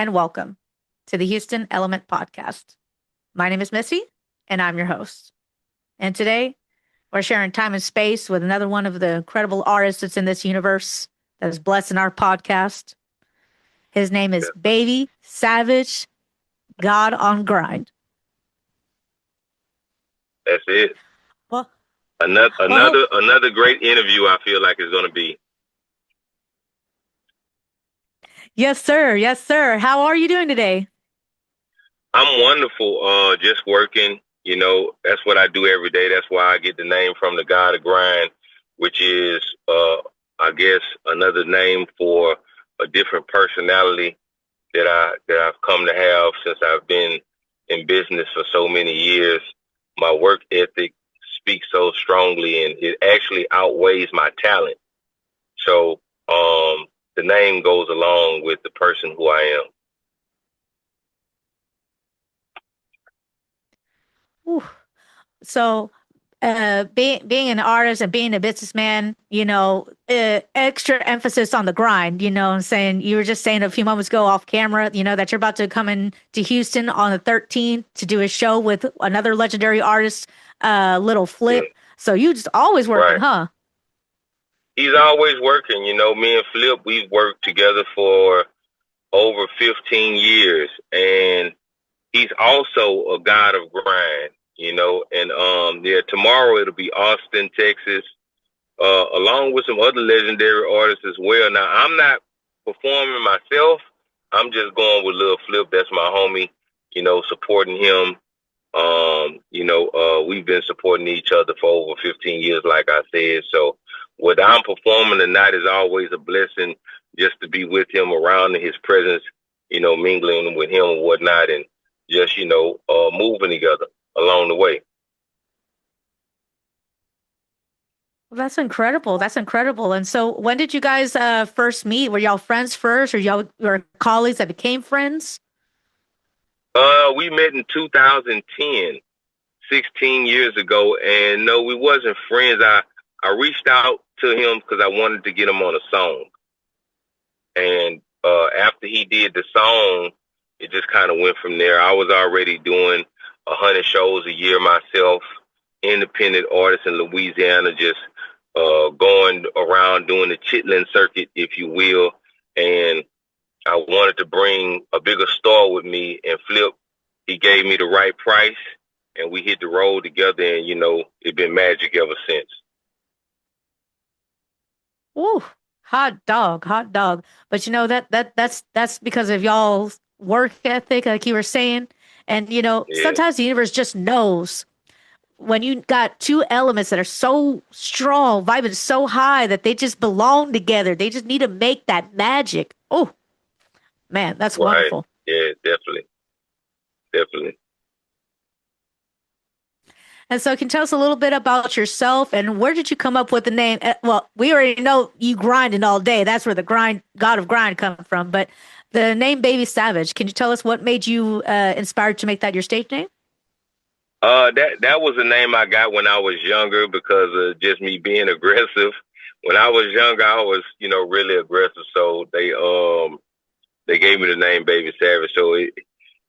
and welcome to the Houston Element Podcast. My name is Missy, and I'm your host. And today, we're sharing time and space with another one of the incredible artists that's in this universe that is blessing our podcast. His name is Baby Savage, God on Grind. That's it. Well, another great interview. I feel like it's going to be. Yes, sir. Yes, sir. How are you doing today? I'm wonderful. Just working. You know, that's what I do every day. That's why I get the name from the God of Grind, which is, I guess, another name for a different personality that I've come to have since I've been in business for so many years. My work ethic speaks so strongly, and it actually outweighs my talent. So, the name goes along with the person who I am. Ooh. So, being an artist and being a businessman, extra emphasis on the grind, I'm saying. You were just saying a few moments ago off camera, that you're about to come in to Houston on the 13th to do a show with another legendary artist, Lil Flip. Yeah. So you just always working, right? Huh? He's always working. Me and Flip, we've worked together for over 15 years, and he's also a God of grind, and tomorrow it'll be Austin, Texas, along with some other legendary artists as well. Now, I'm not performing myself. I'm just going with Lil Flip. That's my homie, supporting him. We've been supporting each other for over 15 years, like I said. So whether I'm performing or not is always a blessing, just to be with him, around in his presence, mingling with him and whatnot, and just, moving together along the way. Well, that's incredible. That's incredible. And so when did you guys first meet? Were y'all friends first, or y'all were colleagues that became friends? We met in 2010, 16 years ago, and no, we wasn't friends. I reached out to him because I wanted to get him on a song. And after he did the song, it just kind of went from there. I was already doing 100 shows a year myself, independent artist in Louisiana, just going around doing the chitlin circuit, if you will. And I wanted to bring a bigger star with me, and Flip, he gave me the right price, and we hit the road together, and, it's been magic ever since. Ooh, hot dog. But that's because of y'all's work ethic, like you were saying. And, sometimes the universe just knows when you got two elements that are so strong, vibing so high that they just belong together. They just need to make that magic. Oh, man, that's right. Wonderful. Yeah, definitely. And so can you tell us a little bit about yourself and where did you come up with the name? Well, we already know you grinding all day. That's where the God of Grind comes from. But the name Baby Savage, can you tell us what made you inspired to make that your stage name? That was a name I got when I was younger because of just me being aggressive. When I was younger, I was, really aggressive. So they gave me the name Baby Savage. So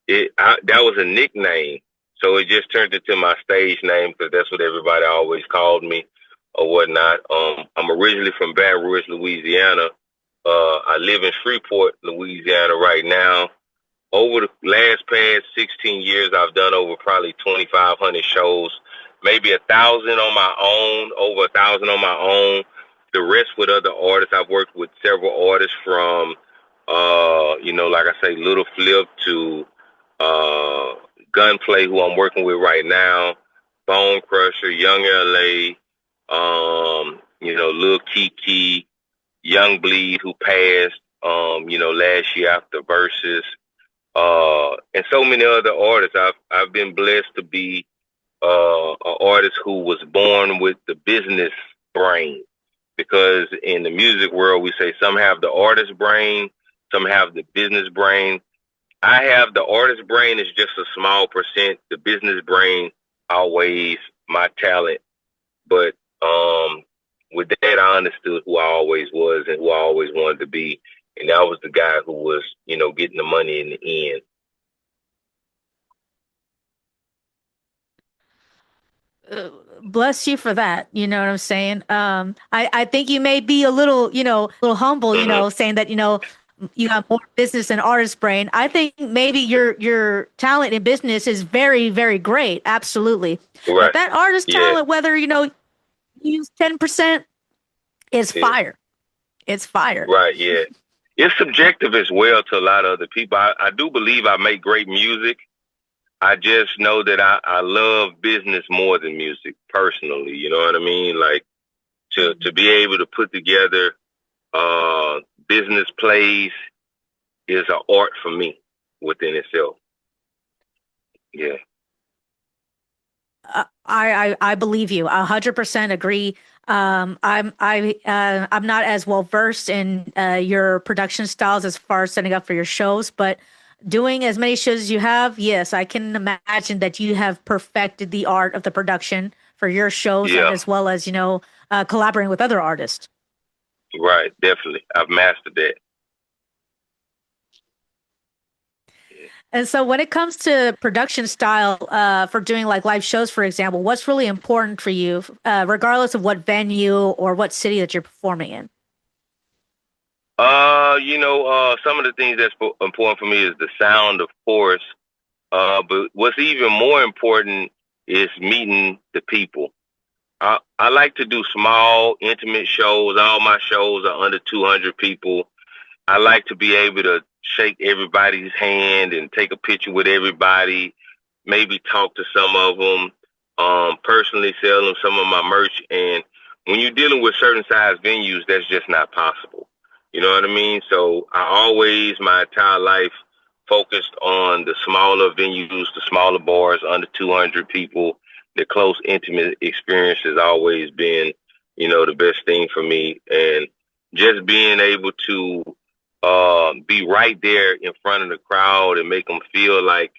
that was a nickname. So it just turned into my stage name because that's what everybody always called me or whatnot. I'm originally from Baton Rouge, Louisiana. I live in Shreveport, Louisiana right now. Over the past 16 years, I've done over probably 2,500 shows, maybe 1,000 on my own, over 1,000 on my own. The rest with other artists. I've worked with several artists from, like I say, Lil Flip to Gunplay, who I'm working with right now, Bone Crusher, Young L.A., Lil Kiki, Young Bleed, who passed, last year after Versus, and so many other artists. I've been blessed to be an artist who was born with the business brain, because in the music world, we say some have the artist brain, some have the business brain. I have the artist brain is just a small percent. The business brain outweighs my talent. But with that, I understood who I always was and who I always wanted to be. and I was the guy who was, getting the money in the end. Bless you for that. You know what I'm saying? I think you may be a little, a little humble, Mm-hmm. saying that, you have more business and artist brain. I think maybe your talent in business is very, very great. Absolutely. But Right. that artist Yeah. talent, whether, you use 10% is Yeah. fire. It's fire. Right. Yeah. It's subjective as well to a lot of other people. I do believe I make great music. I just know that I love business more than music personally. You know what I mean? Like to be able to put together business plays is an art for me within itself. Yeah. I believe you. 100% agree. I'm not as well versed in your production styles as far as setting up for your shows, but doing as many shows as you have, yes, I can imagine that you have perfected the art of the production for your shows, and Yeah. as well as collaborating with other artists. Right. Definitely. I've mastered that. And so when it comes to production style, for doing like live shows, for example, what's really important for you, regardless of what venue or what city that you're performing in? Some of the things that's important for me is the sound, of course. But what's even more important is meeting the people. I like to do small, intimate shows. All my shows are under 200 people. I like to be able to shake everybody's hand and take a picture with everybody, maybe talk to some of them, personally sell them some of my merch. And when you're dealing with certain size venues, that's just not possible. You know what I mean? So I always, my entire life, focused on the smaller venues, the smaller bars, under 200 people. The close, intimate experience has always been, the best thing for me. And just being able to be right there in front of the crowd and make them feel like,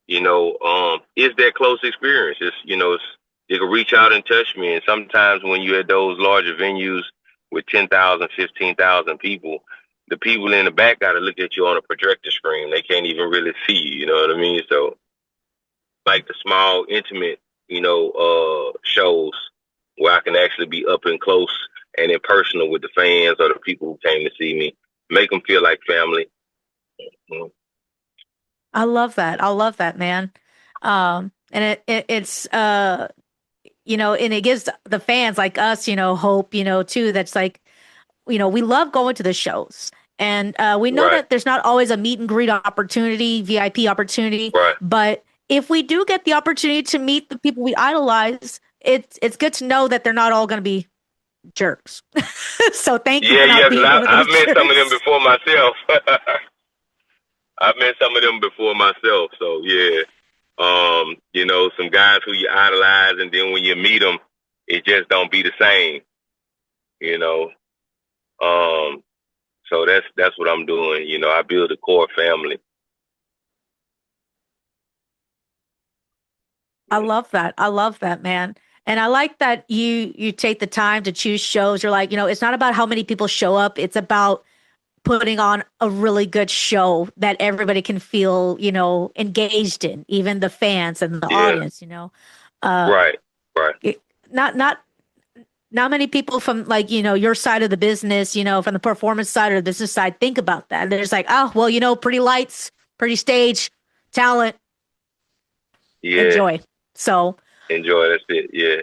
it's that close experience. They can reach out and touch me. And sometimes when you're at those larger venues with 10,000, 15,000 people, the people in the back got to look at you on a projector screen. They can't even really see you. You know what I mean? So, like the small, intimate, shows where I can actually be up and close and in personal with the fans or the people who came to see me, make them feel like family. Mm-hmm. I love that. I love that, man. And it's and it gives the fans like us, hope, too. That's like, we love going to the shows. And we know Right. that there's not always a meet and greet opportunity, VIP opportunity. Right. But if we do get the opportunity to meet the people we idolize, it's good to know that they're not all going to be jerks. So thank you for not being one of I've those met jerks. some of them before myself. I've met some of them before myself. So yeah, some guys who you idolize, and then when you meet them, it just don't be the same. So that's what I'm doing. I build a core family. I love that. I love that, man. And I like that you take the time to choose shows. You're like, it's not about how many people show up. It's about putting on a really good show that everybody can feel, engaged in, even the fans and the audience, Right. Not many people from like, your side of the business, from the performance side or the business side think about that. They're just like, oh, well, pretty lights, pretty stage, talent, enjoy. So enjoy. That's it. Yeah.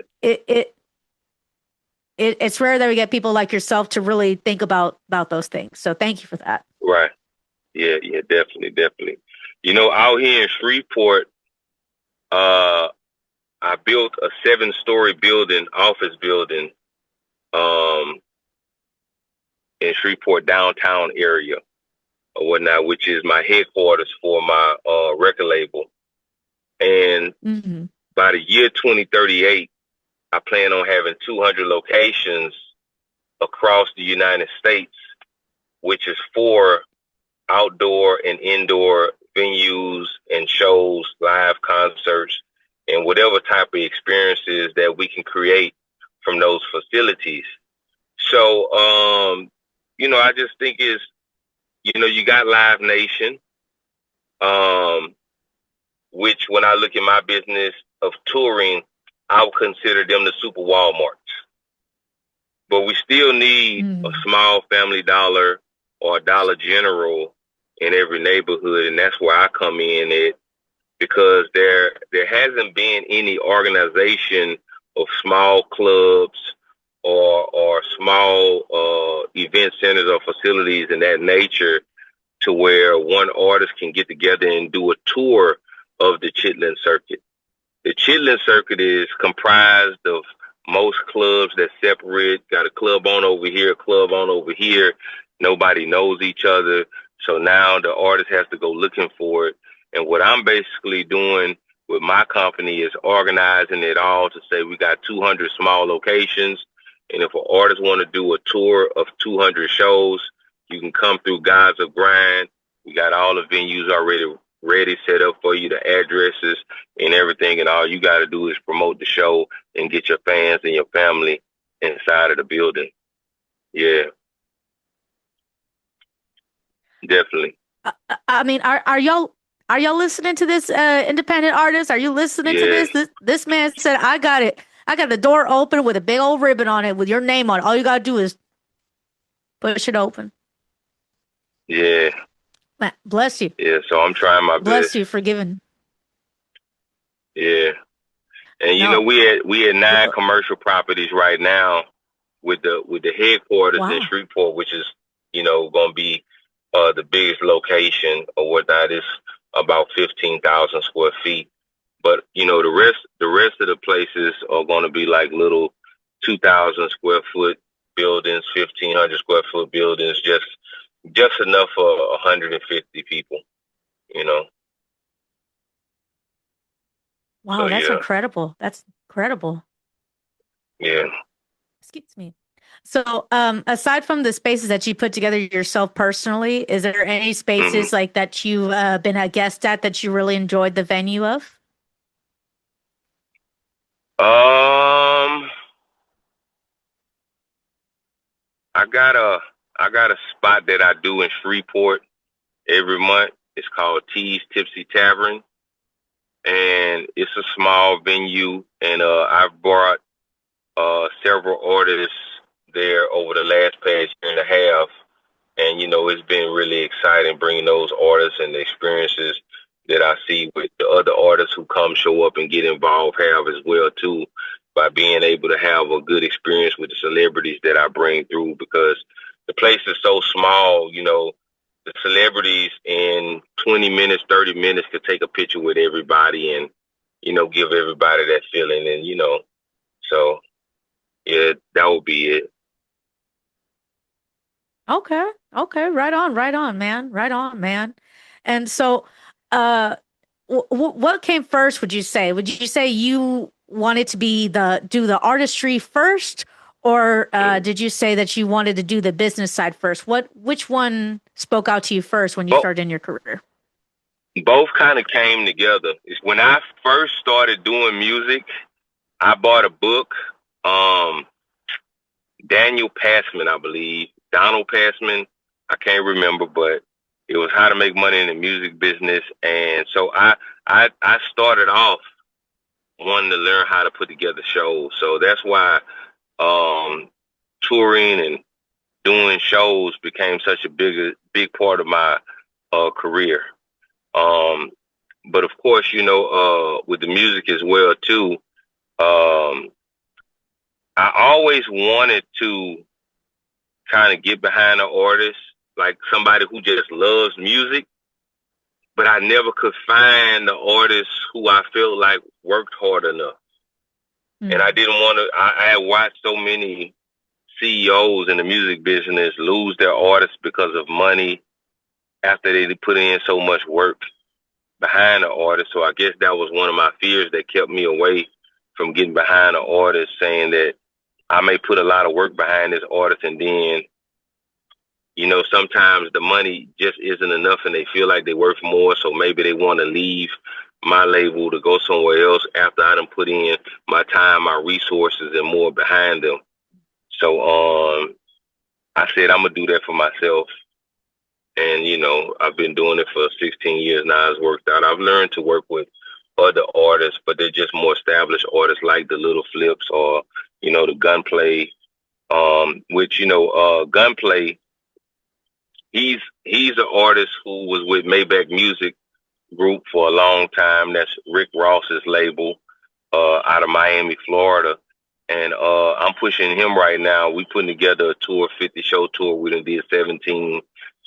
It's rare that we get people like yourself to really think about those things. So thank you for that. Right. Yeah. Definitely. Out here in Shreveport, I built a 7-story building, office building, in Shreveport downtown area or whatnot, which is my headquarters for my record label. And by the year 2038, I plan on having 200 locations across the United States, which is 4 outdoor and indoor venues and shows, live concerts, and whatever type of experiences that we can create from those facilities. So, I just think you got Live Nation, um, which when I look at my business of touring, I would consider them the super Walmarts. But we still need a small Family Dollar or a Dollar General in every neighborhood, and that's where I come in at, because there hasn't been any organization of small clubs or small event centers or facilities in that nature to where one artist can get together and do a tour of the Chitlin circuit. The Chitlin circuit is comprised of most clubs that separate, got a club on over here, a club on over here. Nobody knows each other. So now the artist has to go looking for it. And what I'm basically doing with my company is organizing it all to say we got 200 small locations. And if an artist want to do a tour of 200 shows, you can come through Gods of Grind. We got all the venues already ready, set up for you, the addresses and everything. And all you got to do is promote the show and get your fans and your family inside of the building. Yeah. Definitely. I mean, are y'all listening to this, independent artist? Are you listening to this? This man said, I got it. I got the door open with a big old ribbon on it with your name on it. All you got to do is push it open. Yeah. Man, bless you. Yeah, so I'm trying my best. Bless you for giving. Yeah. And we had 9 commercial properties right now with the headquarters in Shreveport, which is, going to be the biggest location or whatnot. Is about 15,000 square feet. But the rest of the places are going to be like little 2,000 square foot buildings, 1,500 square foot buildings, just enough for 150 people. Wow, so, that's incredible. That's incredible. Yeah. Excuse me. So, aside from the spaces that you put together yourself personally, is there any spaces like that you've been a guest at that you really enjoyed the venue of? I got a spot that I do in Shreveport every month. It's called T.H.E Tipsy Tavern, and it's a small venue. And I've brought several artists there over the last past year and a half, and it's been really exciting bringing those artists and the experiences that I see with the other artists who come show up and get involved have as well too, by being able to have a good experience with the celebrities that I bring through, because the place is so small. The celebrities in 20 minutes, 30 minutes could take a picture with everybody and give everybody that feeling, and so yeah, that would be it. Okay. Right on, man. And so, what came first, would you say? Would you say you wanted to do the artistry first, or did you say that you wanted to do the business side first? Which one spoke out to you first when you started in your career? Both kind of came together. When I first started doing music, I bought a book, Daniel Passman, I believe. Donald Passman, I can't remember, but it was How to Make Money in the Music Business. And so I started off wanting to learn how to put together shows. So that's why touring and doing shows became such a big part of my career. But of course, with the music as well too, I always wanted to kind of get behind an artist, like somebody who just loves music, but I never could find the artist who I felt like worked hard enough. And I didn't want to, I had watched so many CEOs in the music business lose their artists because of money after they put in so much work behind the artist. So I guess that was one of my fears that kept me away from getting behind an artist, saying that I may put a lot of work behind this artist, and then, sometimes the money just isn't enough and they feel like they're worth more. So maybe they want to leave my label to go somewhere else after I done put in my time, my resources, and more behind them. So I said, I'm going to do that for myself. And, I've been doing it for 16 years now. It's worked out. I've learned to work with other artists, but they're just more established artists like the Little Flips or, the Gunplay, which, Gunplay, he's an artist who was with Maybach Music Group for a long time. That's Rick Ross's label, out of Miami, Florida. And I'm pushing him right now. We putting together a tour, 50 show tour. We done did 17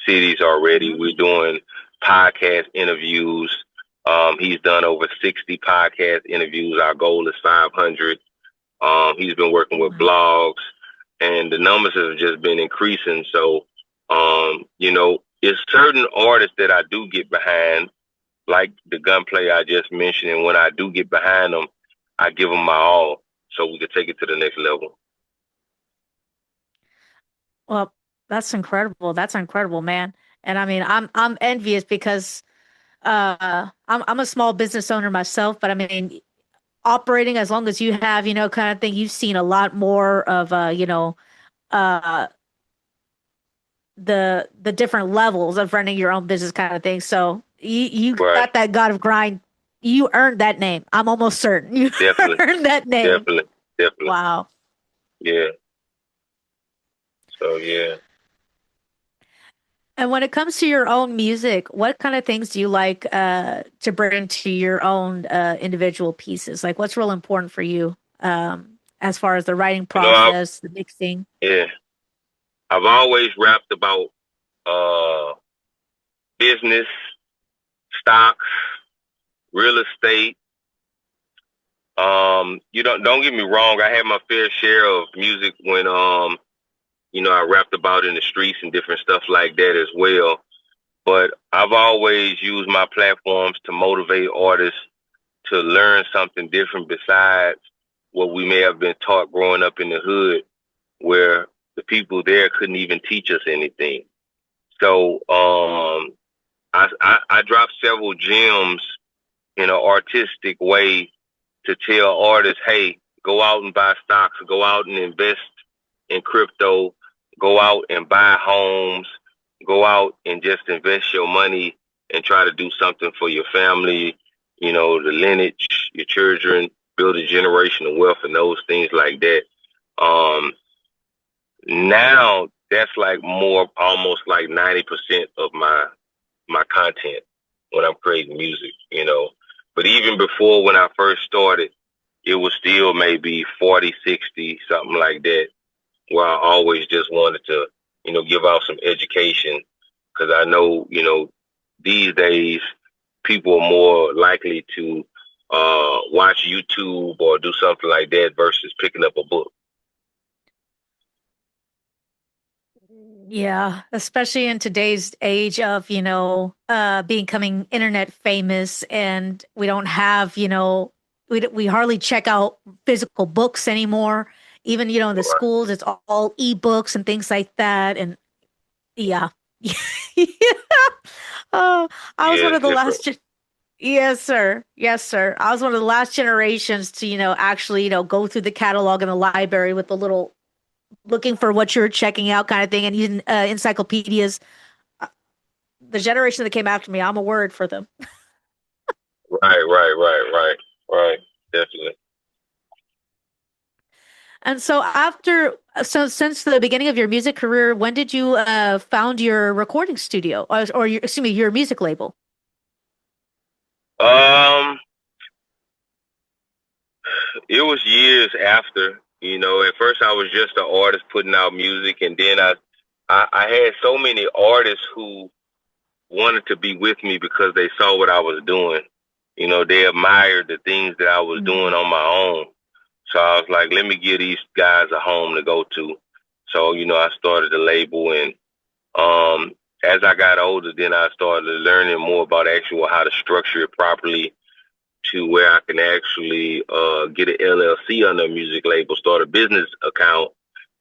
cities already. Mm-hmm. We're doing podcast interviews. He's done over 60 podcast interviews. Our goal is 500. He's been working with Wow. blogs, and the numbers have just been increasing. So, it's certain artists that I do get behind, like the Gunplay I just mentioned. And when I do get behind them, I give them my all so we can take it to the next level. Well, that's incredible. That's incredible, man. And I mean, I'm envious because I'm a small business owner myself, but I mean, operating as long as you have, kind of thing, you've seen a lot more of uh the different levels of running your own business kind of thing. So you Right. got that God of grind. You earned that name. I'm almost certain you Definitely. earned that name. Definitely. Definitely. Wow. Yeah. So, yeah. And when it comes to your own music, what kind of things do you like to bring to your own individual pieces? Like, what's real important for you as far as the writing You know, I, process, the mixing? yeah, I've always rapped about uh, business, stocks, real estate. Don't get me wrong. I had my fair share of music when I rapped about in the streets and different stuff like that as well. But I've always used my platforms to motivate artists to learn something different besides what we may have been taught growing up in the hood, where the people there couldn't even teach us anything. So I dropped several gems in an artistic way to tell artists, hey, go out and buy stocks, go out and invest in crypto, go out and buy homes, go out and just invest your money and try to do something for your family, the lineage, your children, build a generational wealth and those things like that. Um, Now that's like more, almost like 90% of my content when I'm creating music. But even before, when I first started, it was still maybe 40, 60, something like that, where I always just wanted to, give out some education, because I know, these days people are more likely to watch YouTube or do something like that versus picking up a book. Yeah, especially in today's age of, becoming internet famous and we don't have, we hardly check out physical books anymore. Even, in the Right. schools, it's all ebooks and things like that. And yeah. Yeah. Oh, I was Yeah, one it's of the different. yes, sir. Yes, sir. I was one of the last generations to, actually, go through the catalog in the library with the little looking for what you're checking out kind of thing and using encyclopedias. Uh, The generation that came after me, I'm a word for them. Right. Definitely. And so since the beginning of your music career, when did you found your recording studio or your, excuse me, your music label? Um, it was years after. At first I was just an artist putting out music, and then I had so many artists who wanted to be with me because they saw what I was doing. They admired the things that I was doing Mm. on my own. So I was like, let me give these guys a home to go to. So, I started the label, and as I got older, then I started learning more about actual how to structure it properly to where I can actually get an LLC under a music label, start a business account,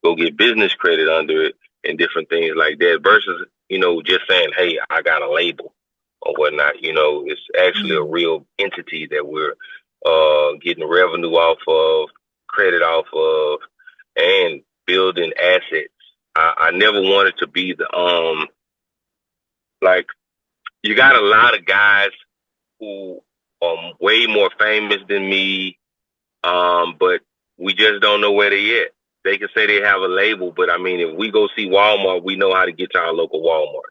go get business credit under it, and different things like that. Versus, just saying, "Hey, I got a label" or whatnot. It's actually a Mm. real entity that we're getting revenue off of, credit off of, and building assets. I never wanted to be Like, you got a lot of guys who are way more famous than me, but we just don't know where they at. They can say they have a label, but I mean, if we go see Walmart, we know how to get to our local Walmart.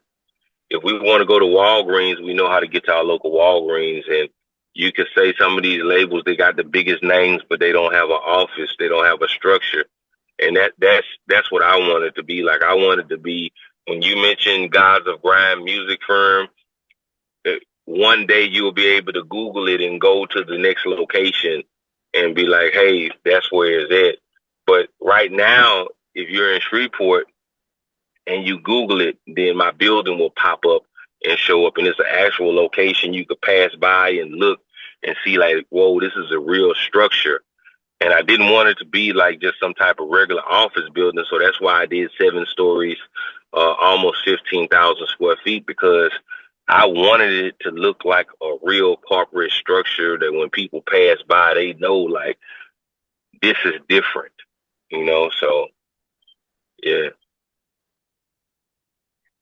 If we want to go to Walgreens, we know how to get to our local Walgreens. And you can say some of these labels, they got the biggest names, but they don't have an office. They don't have a structure. And that's what I wanted to be like. I wanted to be, when you mentioned Gods of Grime music firm, one day you will be able to Google it and go to the next location and be like, hey, that's where it's at. But right now, if you're in Shreveport and you Google it, then my building will pop up and show up, and it's an actual location you could pass by and look and see like, whoa, this is a real structure. And I didn't want it to be like just some type of regular office building, so that's why I did 7 stories, almost 15,000 square feet, because I wanted it to look like a real corporate structure that when people pass by, they know like this is different, you know. So yeah.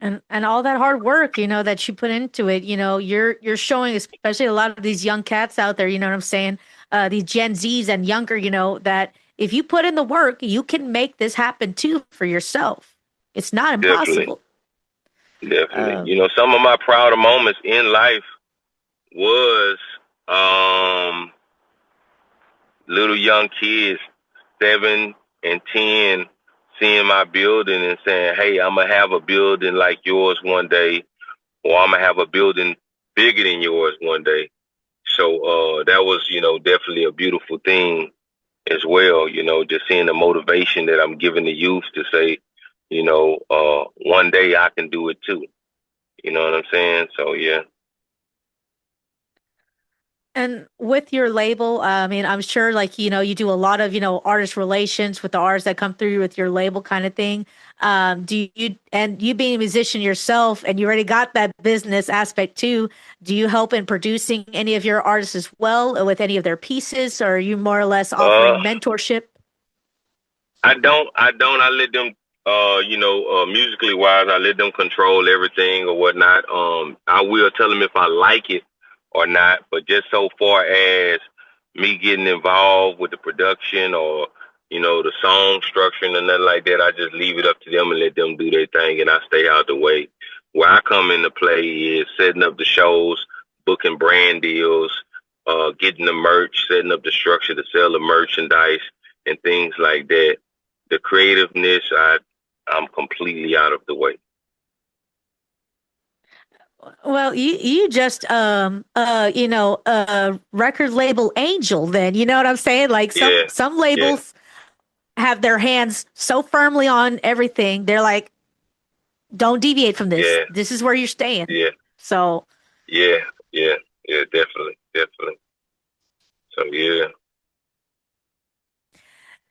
And all that hard work, that you put into it, you're showing, especially a lot of these young cats out there, you know what I'm saying? These Gen Zs and younger, that if you put in the work, you can make this happen too for yourself. It's not Definitely. impossible. Definitely. Uh, You know, some of my prouder moments in life was little young kids, 7 and 10, seeing my building and saying, hey, I'm going to have a building like yours one day, or I'm going to have a building bigger than yours one day. So that was, definitely a beautiful thing as well, just seeing the motivation that I'm giving the youth to say, one day I can do it too. You know what I'm saying? So yeah. And with your label, I mean, I'm sure like, you do a lot of, artist relations with the artists that come through with your label kind of thing. And you being a musician yourself and you already got that business aspect too, do you help in producing any of your artists as well with any of their pieces, or are you more or less Uh, offering mentorship? I let them, musically wise, I let them control everything or whatnot. I will tell them if I like it or not, but just so far as me getting involved with the production or, the song structuring and nothing like that, I just leave it up to them and let them do their thing and I stay out the way. Where I come into play is setting up the shows, booking brand deals, getting the merch, setting up the structure to sell the merchandise and things like that. The creativeness, I'm completely out of the way. Well, you just record label angel then, you know what I'm saying? Like Yeah, some yeah, labels have their hands so firmly on everything. They're like, don't deviate from this. yeah, This is where you're staying. yeah, So, yeah, yeah, yeah, definitely, definitely. So yeah.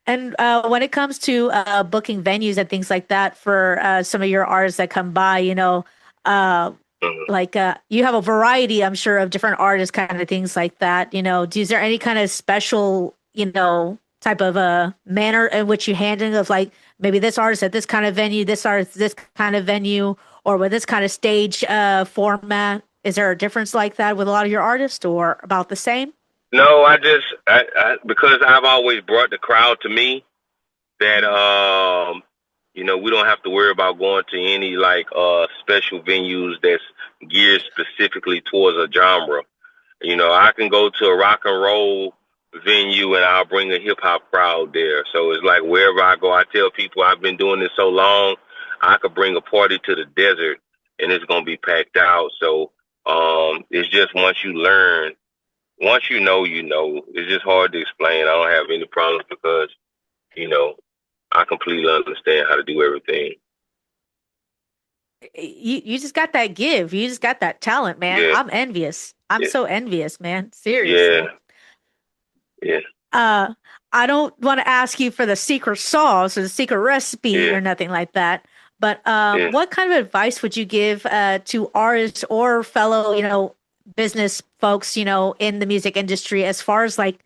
and when it comes to booking venues and things like that for some of your artists that come by, uh, Mhm. like you have a variety, I'm sure, of different artists, kind of things like that. Is there any kind of special, type of manner in which you handling of like maybe this artist at this kind of venue, this artist this kind of venue, or with this kind of stage format? Is there a difference like that with a lot of your artists, or about the same? No, because I've always brought the crowd to me that we don't have to worry about going to any like special venues that's geared specifically towards a genre. I can go to a rock and roll venue and I'll bring a hip hop crowd there. So it's like wherever I go, I tell people I've been doing this so long, I could bring a party to the desert and it's gonna be packed out. So it's just once you learn, once you know, you know. It's just hard to explain. I don't have any problems because, you know, I completely understand how to do everything. You just got that give. You just got that talent, man. Yeah, I'm envious. I'm yeah, so envious, man. yeah, Seriously. yeah, Uh, I don't want to ask you for the secret sauce or the secret recipe yeah, or nothing like that. But yeah. what kind of advice would you give to artists or fellow, business folks, in the music industry as far as like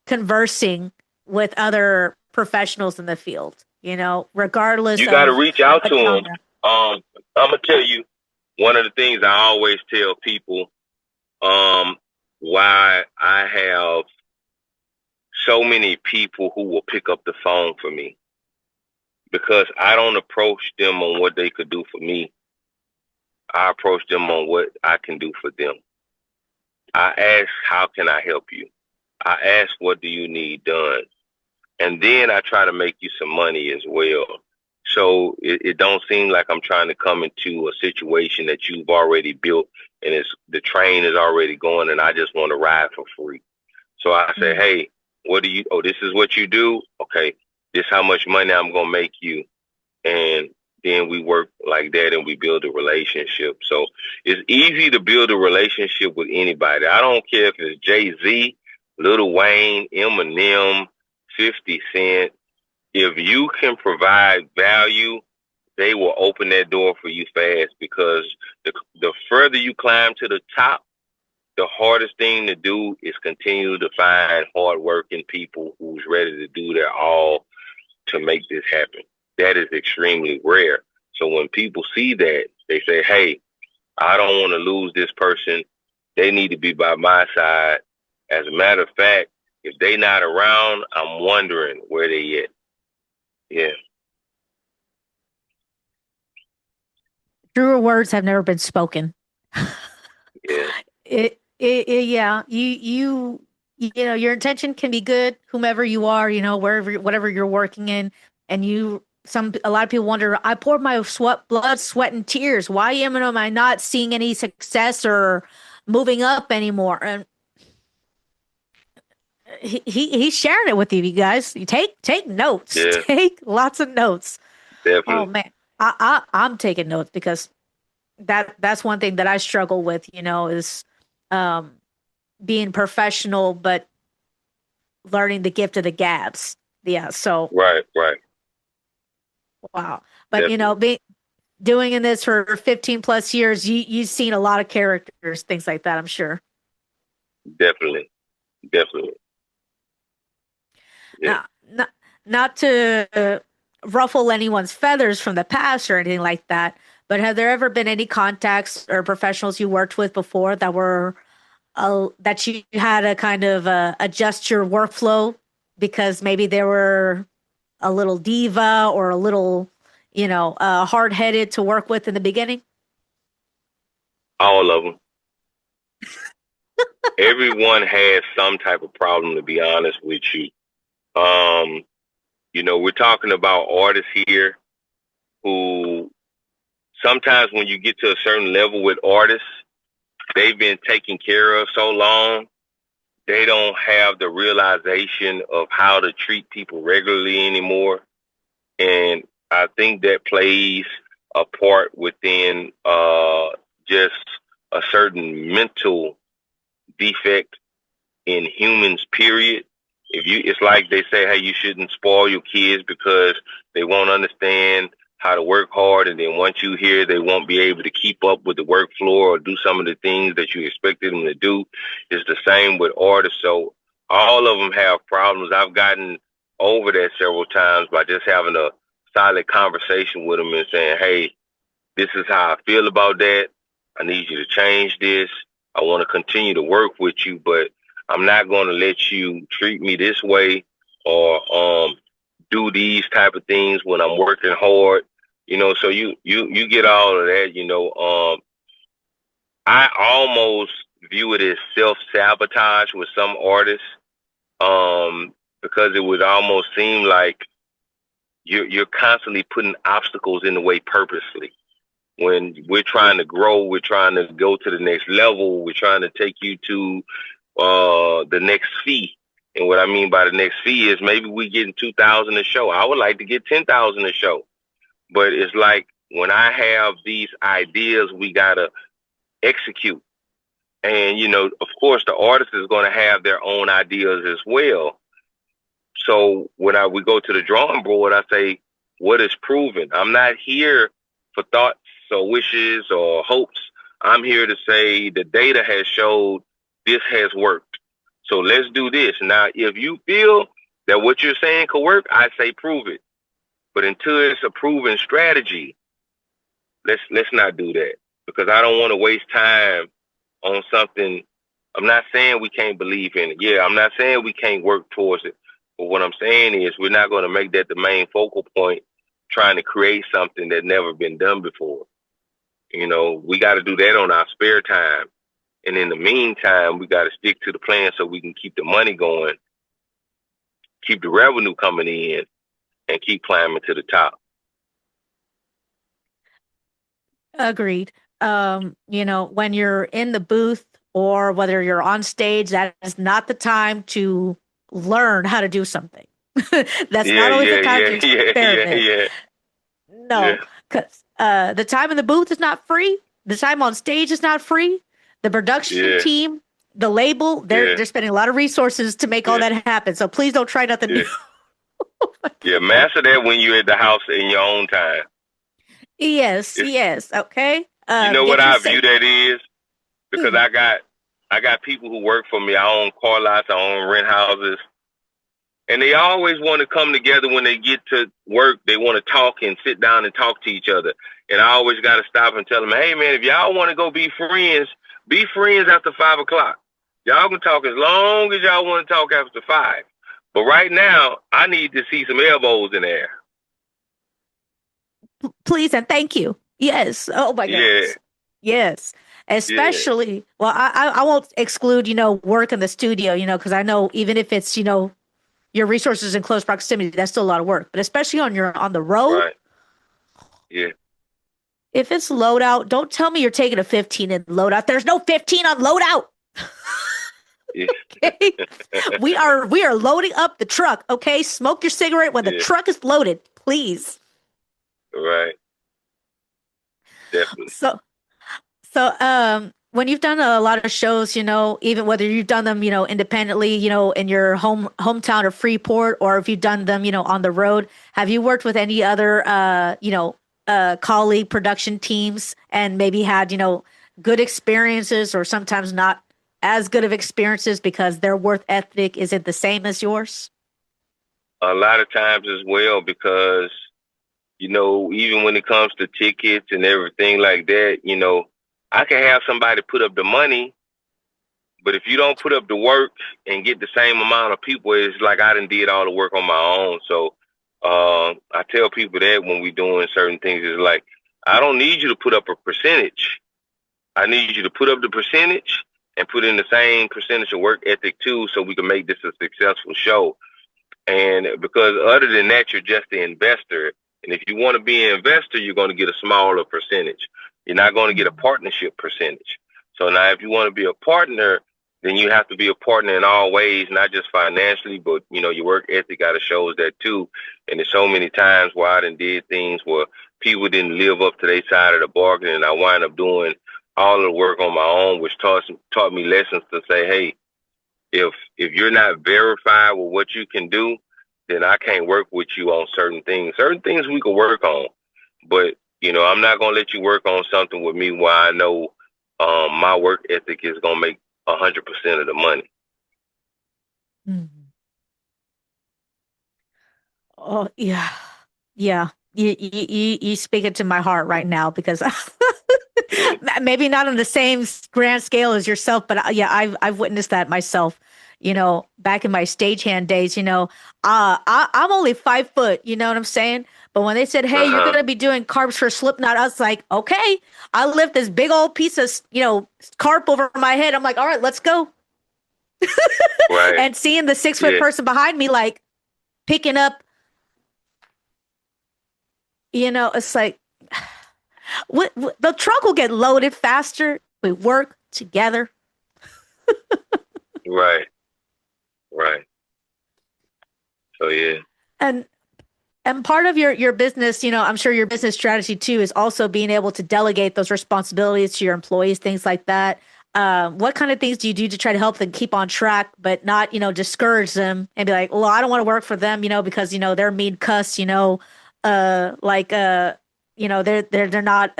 conversing with other professionals in the field, regardless You got to of reach out to what them. genre? I'm gonna tell you. one of the things I always tell people, why I have so many people who will pick up the phone for me, because I don't approach them on what they could do for me. I approach them on what I can do for them. I ask, how can I help you? I ask, what do you need done? And then I try to make you some money as well. So it don't seem like I'm trying to come into a situation that you've already built and the train is already going and I just want to ride for free. So I say, hey, this is what you do? Okay, this is how much money I'm going to make you. And then we work like that and we build a relationship. So it's easy to build a relationship with anybody. I don't care if it's Jay-Z, Lil Wayne, Eminem, 50 Cent. If you can provide value, they will open that door for you fast, because the further you climb to the top, the hardest thing to do is continue to find hardworking people who's ready to do their all to make this happen. That is extremely rare. So when people see that, they say, hey, I don't want to lose this person. They need to be by my side. As a matter of fact, if they not around, I'm wondering where they at. Yeah. Truer words have never been spoken. Yeah. Yeah. You know, your intention can be good, whomever you are, you know, whatever you're working in, and a lot of people wonder, I poured my blood, sweat, and tears. Why am I not seeing any success or moving up anymore? And he's sharing it with you guys. You take notes, Yeah. take lots of notes. Definitely. Oh man, I'm taking notes because that's one thing that I struggle with, you know, is um being professional but learning the gift of the gabs. Yeah, so Right. wow. But you Definitely. know, doing in this for 15 plus years, you've seen a lot of characters, things like that, I'm sure. Definitely. Yeah. Now, not to ruffle anyone's feathers from the past or anything like that, but have there ever been any contacts or professionals you worked with before that were that you had to kind of adjust your workflow because maybe they were a little diva or a little, you know, hard headed to work with in the beginning? All of them. Everyone has some type of problem, to be honest with you. Um, you know, we're talking about artists here who sometimes when you get to a certain level with artists, they've been taken care of so long, they don't have the realization of how to treat people regularly anymore. And I think that plays a part within just a certain mental defect in humans, period. It's like they say, hey, you shouldn't spoil your kids because they won't understand how to work hard, and then once you hear they won't be able to keep up with the workflow or do some of the things that you expected them to do. It's the same with artists. So all of them have problems. I've gotten over that several times by just having a solid conversation with them and saying, hey, this is how I feel about that. I need you to change this. I want to continue to work with you, but I'm not going to let you treat me this way or do these type of things when I'm working hard. You know, so you get all of that. You know, I almost view it as self-sabotage with some artists, because it would almost seem like you're constantly putting obstacles in the way purposely. When we're trying to grow, we're trying to go to the next level, we're trying to take you to the next fee. And what I mean by the next fee is maybe we getting 2,000 a show. I would like to get 10,000 a show. But it's like when I have these ideas, we gotta execute. And you know, of course, the artist is going to have their own ideas as well. So when we go to the drawing board, I say, what is proven? I'm not here for thoughts or wishes or hopes. I'm here to say the data has showed this has worked. So let's do this. Now, if you feel that what you're saying could work, I say prove it. But until it's a proven strategy, let's not do that. because I don't want to waste time on something. I'm not saying we can't believe in it. Yeah, I'm not saying we can't work towards it. But what I'm saying is we're not going to make that the main focal point, trying to create something that never been done before. We got to do that on our spare time. And in the meantime, we got to stick to the plan so we can keep the money going, keep the revenue coming in, and keep climbing to the top. Agreed. When you're in the booth or whether you're on stage, that is not the time to learn how to do something. That's not always the time to experiment. Yeah. No, because the time in the booth is not free. The time on stage is not free. The production team, the label, they're spending a lot of resources to make all that happen. So please don't try nothing new. Yeah, master that when you're at the house in your own time. Yes. Okay. You know what I view that is? Because I got people who work for me. I own car lots, I own rent houses. And they always want to come together when they get to work. They want to talk and sit down and talk to each other. And I always got to stop and tell them, hey, man, if y'all want to go be friends after 5 o'clock. Y'all can talk as long as y'all want to talk after 5. But right now, I need to see some elbows in there. Please and thank you. Yes. Oh, my goodness. Yes. Especially, well, I won't exclude, work in the studio, because I know even if it's, your resources in close proximity, that's still a lot of work. But especially on the road. Right. Yeah. If it's loadout, don't tell me you're taking a 15 in loadout. There's no 15 on loadout. Okay. We are loading up the truck. Okay. Smoke your cigarette when the truck is loaded, please. Right. Definitely. So, when you've done a lot of shows, even whether you've done them, independently, in your hometown or Freeport, or if you've done them, on the road, have you worked with any other, colleague production teams and maybe had, good experiences or sometimes not as good of experiences because their work ethic isn't the same as yours? A lot of times as well, because, even when it comes to tickets and everything like that, I can have somebody put up the money, but if you don't put up the work and get the same amount of people, it's like I done did all the work on my own. So I tell people that when we doing certain things, it's like, I don't need you to put up a percentage. I need you to put up the percentage and put in the same percentage of work ethic too, so we can make this a successful show. And because other than that, you're just the investor. And if you want to be an investor, you're going to get a smaller percentage. You're not going to get a partnership percentage. So now if you want to be a partner, then you have to be a partner in all ways, not just financially, but, your work ethic got to show us that too. And there's so many times where I done did things where people didn't live up to their side of the bargain, and I wind up doing all of the work on my own, which taught me lessons to say, hey, if you're not verified with what you can do, then I can't work with you on certain things. Certain things we can work on, but I'm not gonna let you work on something with me where I know my work ethic is gonna make 100% of the money. Mm-hmm. Oh yeah. You speak it to my heart right now because maybe not on the same grand scale as yourself, but I've witnessed that myself. Back in my stagehand days, I'm only 5 foot. You know what I'm saying? But when they said, "Hey, you're gonna be doing carbs for Slipknot," I was like, "Okay." I lift this big old piece of carp over my head. I'm like, "All right, let's go." Right. And seeing the 6 foot person behind me, like picking up, it's like the truck will get loaded faster. We work together. Right. So yeah. And part of your business, I'm sure your business strategy too is also being able to delegate those responsibilities to your employees, things like that. What kind of things do you do to try to help them keep on track, but not, discourage them and be like, well, I don't want to work for them, because, they're mean cuss, they're not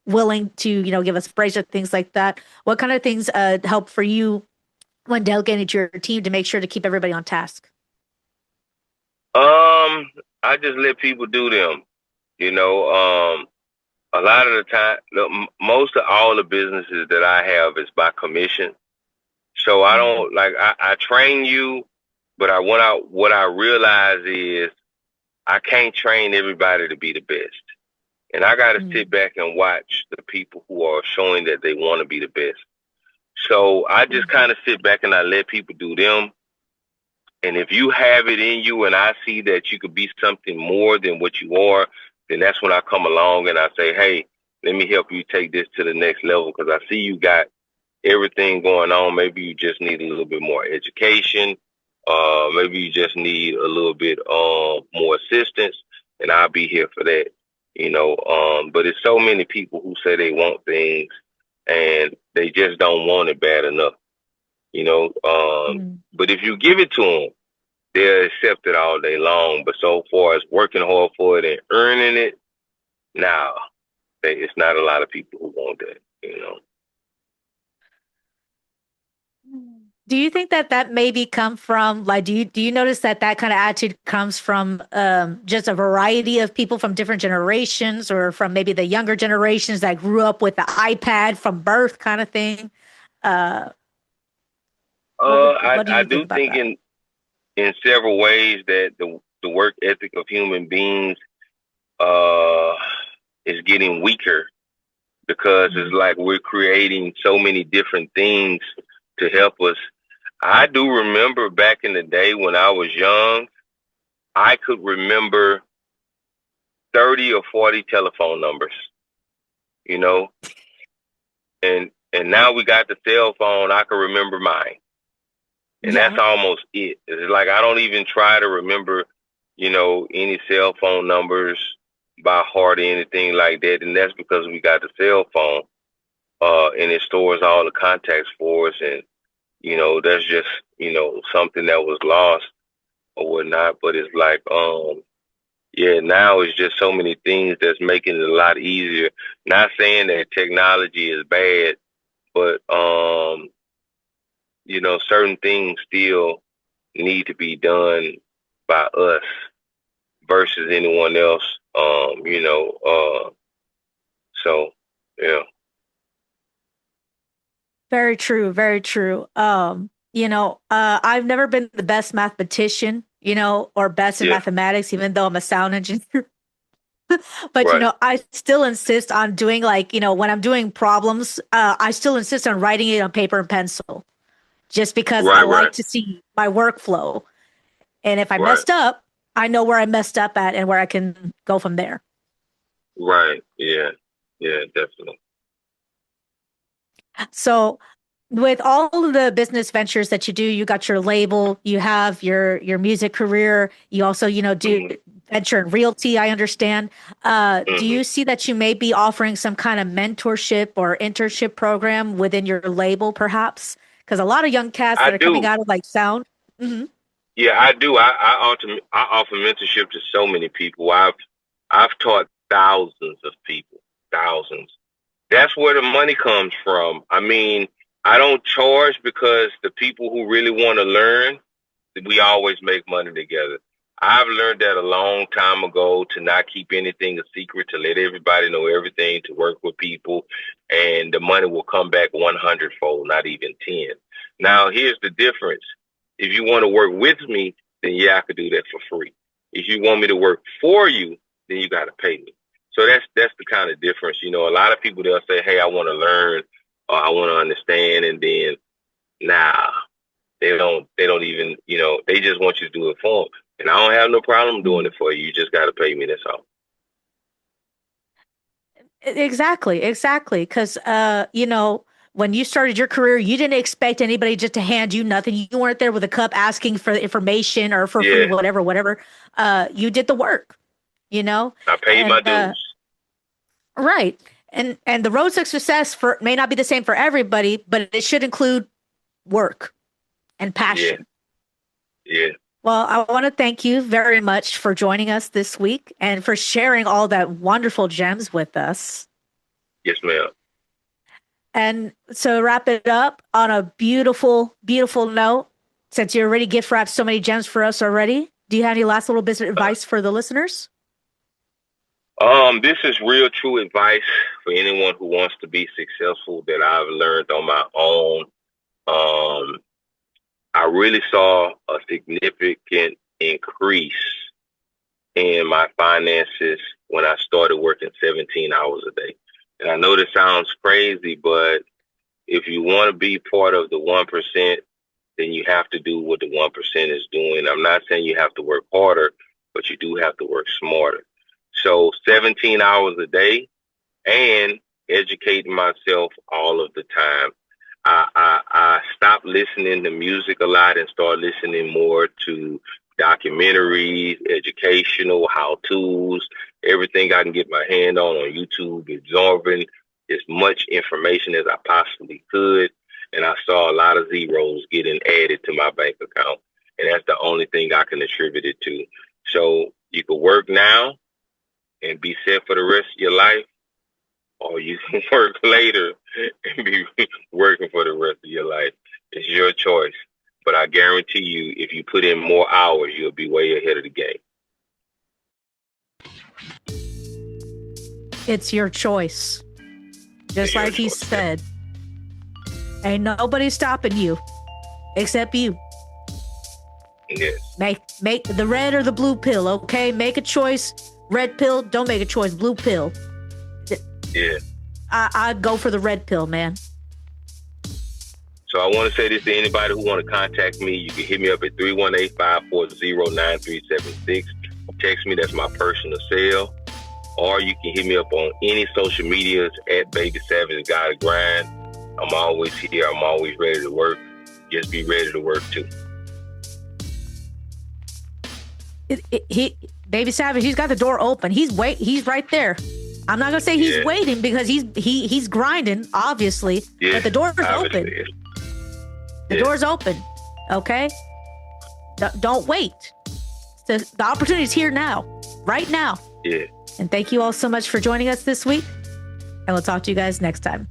willing to, give us praise or things like that. What kind of things help for you when delegating to your team to make sure to keep everybody on task? I just let people do them. A lot of the time, look, most of all the businesses that I have is by commission. So I Mm, don't like I train you, but what I realize is I can't train everybody to be the best. And I got to sit mm, back and watch the people who are showing that they want to be the best. So I just mhm, kind of sit back and I let people do them. And if you have it in you and I see that you could be something more than what you are, then that's when I come along and I say, hey, let me help you take this to the next level because I see you got everything going on. Maybe you just need a little bit more education. Maybe you just need a little bit more assistance, and I'll be here for that. But it's so many people who say they want things and they just don't want it bad enough. mm. But if you give it to them, they'll accept it all day long. But so far as working hard for it and earning it, now it's not a lot of people who want that. Do you think that that maybe come from like do you notice that that kind of attitude comes from just a variety of people from different generations or from maybe the younger generations that grew up with the iPad from birth kind of thing? Uh, I what do I you think do about think that? in several ways that the work ethic of human beings uh is getting weaker because it's Mm, like we're creating so many different things to help us. I do remember back in the day when I was young, I could remember 30 or 40 telephone numbers, you know, and now we got the cell phone, I can remember mine. And that's yeah. almost it. It's like I don't even try to remember, any cell phone numbers by heart or anything like that. And that's because we got the cell phone, and it stores all the contacts for us. And that's just something that was lost or whatnot. But it's like, yeah, now it's just so many things that's making it a lot easier. Not saying that technology is bad, but certain things still need to be done by us versus anyone else. So yeah. Very true, very true. I've never been the best mathematician, or best in Yeah. mathematics, even though I'm a sound engineer. But Right. I still insist on doing like, when I'm doing problems, I still insist on writing it on paper and pencil, just because I Right. like Right. to see my workflow. And if I Right. messed up, I know where I messed up at and where I can go from there. Right. Yeah. Yeah. Definitely. So with all of the business ventures that you do, you got your label, you have your music career, you also, do Hmm. venture in realty, I understand. Do Hmm. you see that you may be offering some kind of mentorship or internship program within your label, perhaps? Because a lot of young cats I that are coming do. out of like sound. Hmm. Yeah, I do. I offer mentorship to so many people. I've taught thousands of people, thousands. That's where the money comes from. I mean, I don't charge because the people who really want to learn, we always make money together. I've learned that a long time ago to not keep anything a secret, to let everybody know everything, to work with people, and the money will come back 100-fold, not even 10. Now, here's the difference. If you want to work with me, then yeah, I could do that for free. If you want me to work for you, then you got to pay me. So that's the kind of difference. A lot of people they'll say, "Hey, I want to learn, or I want to understand," and then nah, they don't even, they just want you to do it for them. And I don't have no problem doing it for you. You just got to pay me. That's all. Exactly, exactly. Because, when you started your career, you didn't expect anybody just to hand you nothing. You weren't there with a cup asking for information or for free, Yeah, whatever, whatever. You did the work, you know, I paid my and dues. right. And the road to success for may not be the same for everybody, but it should include work and Yeah, passion. yeah. Well, I want to thank you very much for joining us this week and for sharing all that wonderful gems with us. Yes, ma'am. And so wrap it up on a beautiful, beautiful note, since you already gift wrapped so many gems for us already. Do you have any last little bit of Uh, advice for the listeners? This is real true advice for anyone who wants to be successful that I've learned on my own. Um, I really saw a significant increase in my finances when I started working 17 hours a day. And I know this sounds crazy, but if you want to be part of the 1%, then you have to do what the 1% is doing. I'm not saying you have to work harder, but you do have to work smarter. So 17 hours a day and educating myself all of the time. I stopped listening to music a lot and started listening more to documentaries, educational, how-tos, everything I can get my hand on YouTube, absorbing as much information as I possibly could. And I saw a lot of zeros getting added to my bank account. And that's the only thing I can attribute it to. So you can work now and be set for the rest of your life, or you can work later and be working for the rest of your life. It's your choice. But I guarantee you, if you put in more hours, you'll be way ahead of the game. It's your choice. Just like he said, ain't nobody stopping you except you. Yes. Make the red or the blue pill, okay? Make a choice. Red pill, don't make a choice. Blue pill. Yeah. I'd go for the red pill, man. So I want to say this to anybody who want to contact me. You can hit me up at 318-540-9376. Text me, that's my personal cell. Or you can hit me up on any social medias at Baby Savage Gotta Grind. I'm always here. I'm always ready to work. Just be ready to work too. Baby Savage, he's got the door open. He's right there. I'm not gonna say he's waiting because he's grinding, obviously. Yeah, but the door's open. The door's open. Okay? Don't wait. The opportunity is here now. Right now. Yeah. And thank you all so much for joining us this week. And we'll talk to you guys next time.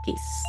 Peace.